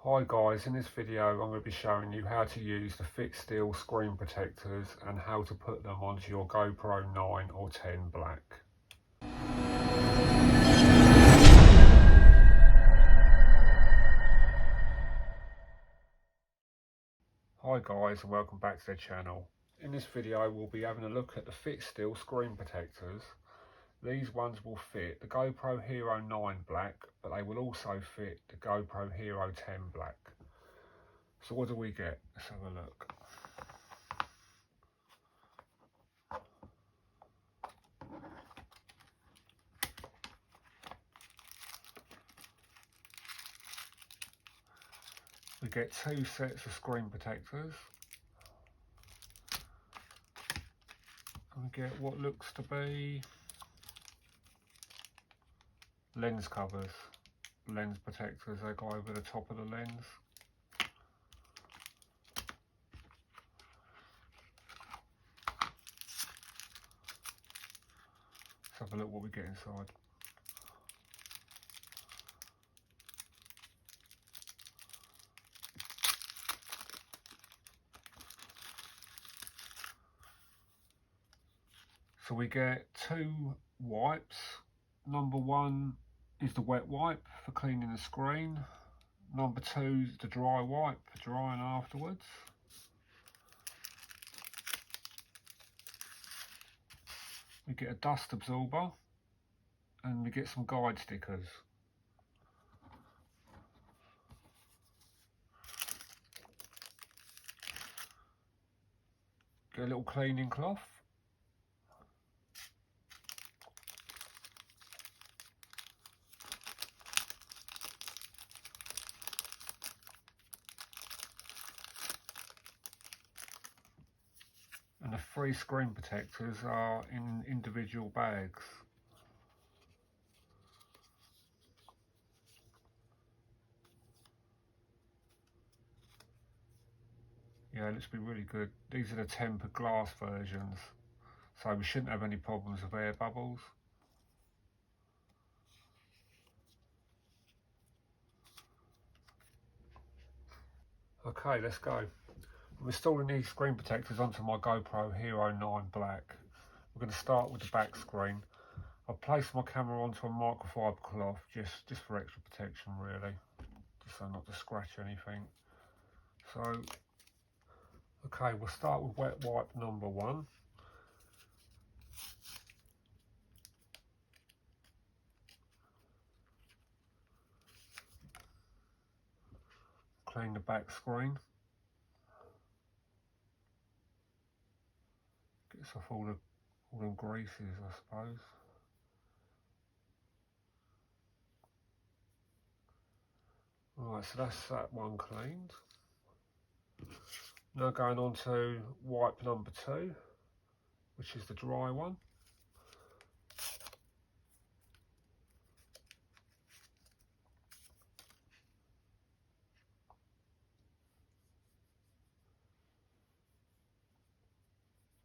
Hi guys, in this video I'm going to be showing you how to use the FitStill screen protectors and how to put them onto your GoPro 9 or 10 Black. Hi guys and welcome back to the channel. In this video we'll be having a look at the FitStill screen protectors. These ones will fit the GoPro Hero 9 Black, but they will also fit the GoPro Hero 10 Black. So what do we get? Let's have a look. We get two sets of screen protectors. And we get what looks to be lens covers, lens protectors. They go over the top of the lens. Let's have a look what we get inside. So we get two wipes. Number one is the wet wipe for cleaning the screen. Number two is the dry wipe for drying afterwards. We get a dust absorber and we get some guide stickers. Get a little cleaning cloth. And the three screen protectors are in individual bags. Yeah, it looks to be really good. These are the tempered glass versions, so we shouldn't have any problems with air bubbles. Okay, let's go. I'm installing these screen protectors onto my GoPro Hero 9 Black. We're going to start with the back screen. I've placed my camera onto a microfiber cloth just for extra protection really, just so not to scratch anything. So, okay, we'll start with wet wipe number one. Clean the back screen. Gets off all them greases, I suppose. Right, so that's that one cleaned. Now going on to wipe number two, which is the dry one.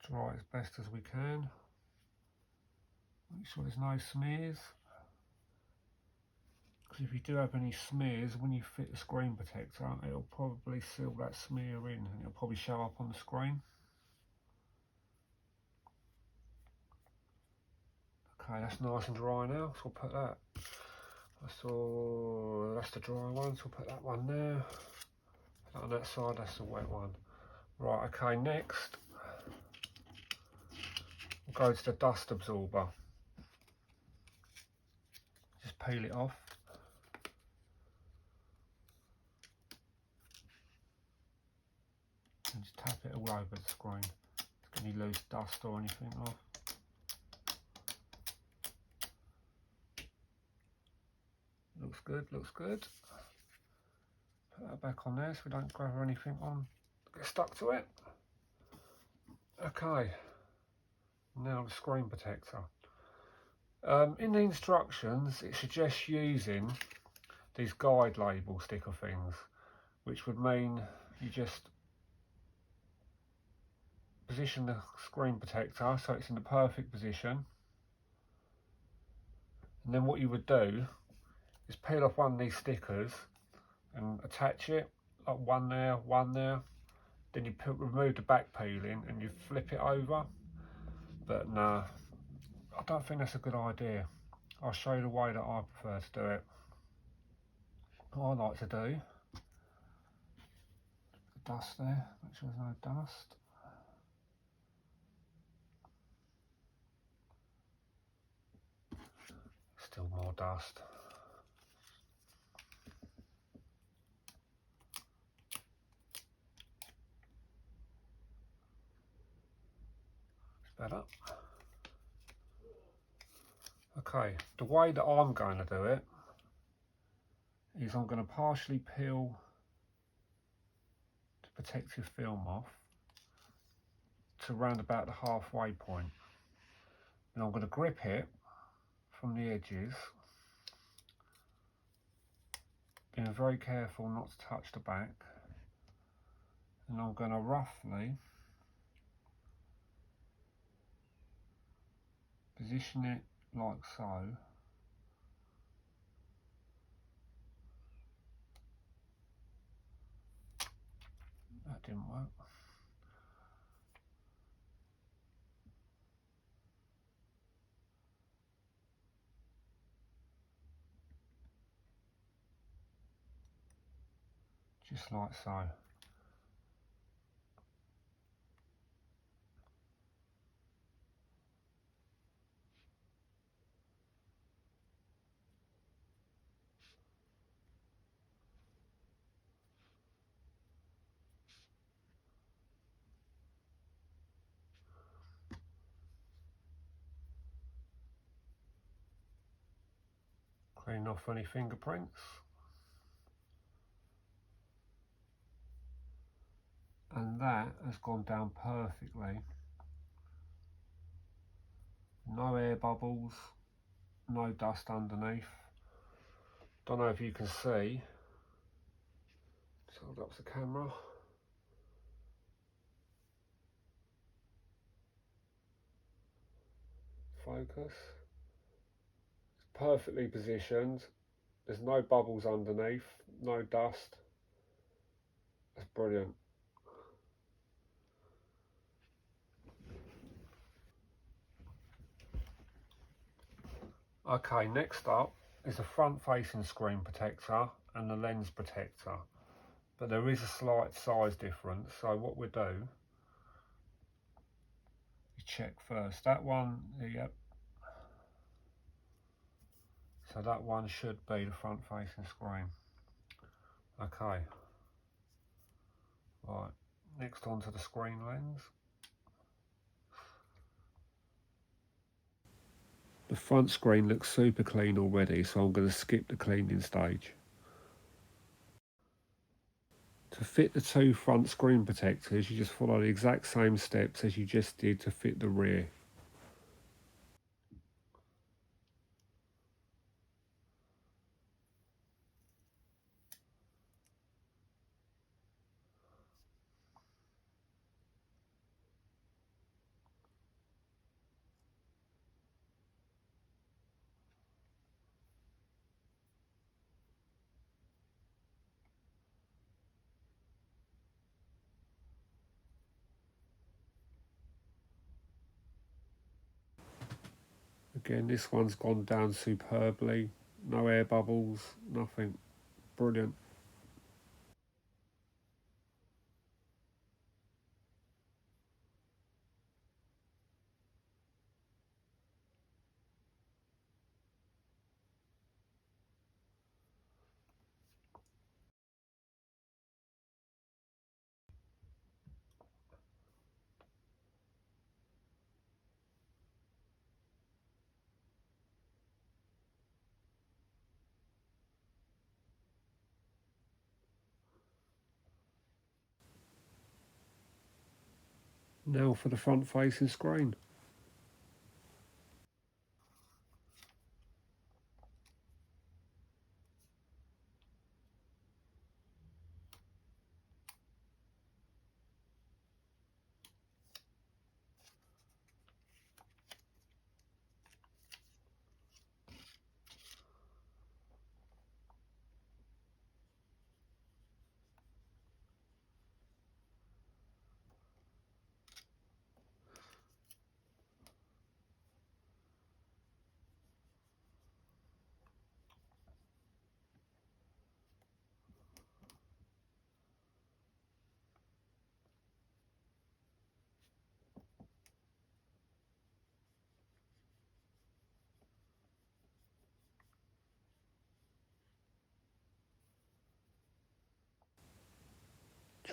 Dry as best as we can. Make sure there's no smears. Because if you do have any smears, when you fit the screen protector, it'll probably seal that smear in and it'll probably show up on the screen. Okay, that's nice and dry now, so we'll put that. That's the dry one, so we'll put that one there. Put that on that side, that's the wet one. Right, okay, next we'll go to the dust absorber. Just peel it off. And just tap it all over the screen to get any loose dust or anything off. Looks good, looks good. Put that back on there so we don't grab anything on, get stuck to it. Okay, now the screen protector. In the instructions it suggests using these guide label sticker things, which would mean you just position the screen protector so it's in the perfect position, and then what you would do is peel off one of these stickers and attach it, like one there, then you remove the back peeling and you flip it over. But no, I don't think that's a good idea. I'll show you the way that I prefer to do it. What I like to do, the dust there, make sure there's no dust. Still more dust. It's better. Okay, the way that I'm going to do it is I'm going to partially peel the protective film off to round about the halfway point. And I'm going to grip it from the edges, being very careful not to touch the back. And I'm going to roughly position it like so. That didn't work. Just like so. Clean off any fingerprints. And that has gone down perfectly. No air bubbles, no dust underneath. Don't know if you can see. Just hold up the camera. Focus. It's perfectly positioned. There's no bubbles underneath, no dust. That's brilliant. Okay, next up is the front facing screen protector and the lens protector. But there is a slight size difference, so what we do is check first. That one, yep. So that one should be the front facing screen. Okay. Right, next on to the screen lens. The front screen looks super clean already, so I'm going to skip the cleaning stage. To fit the two front screen protectors, you just follow the exact same steps as you just did to fit the rear. Again, this one's gone down superbly. No air bubbles, nothing. Brilliant. Now for the front facing screen.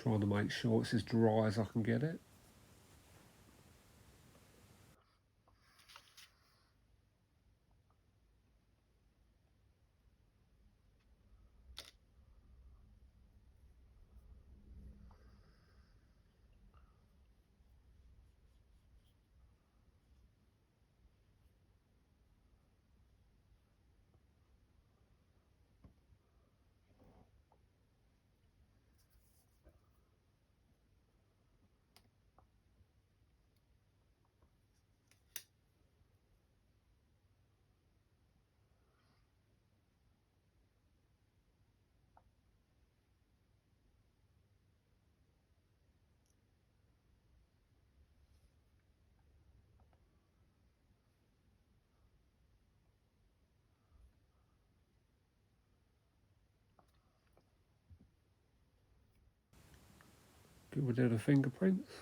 Trying to make sure it's as dry as I can get it. Get rid of the fingerprints.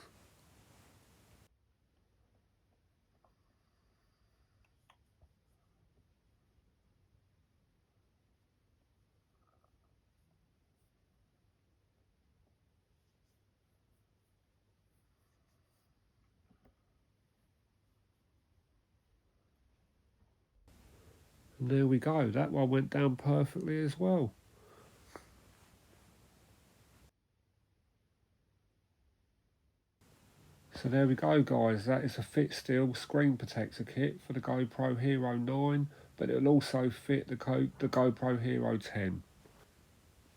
And there we go, that one went down perfectly as well. So there we go guys, that is a FitStill screen protector kit for the GoPro Hero 9, but it'll also fit the GoPro Hero 10.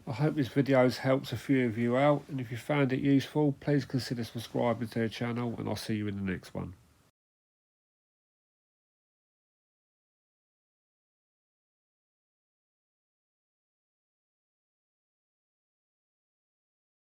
I hope this video has helped a few of you out, and if you found it useful, please consider subscribing to the channel, and I'll see you in the next one.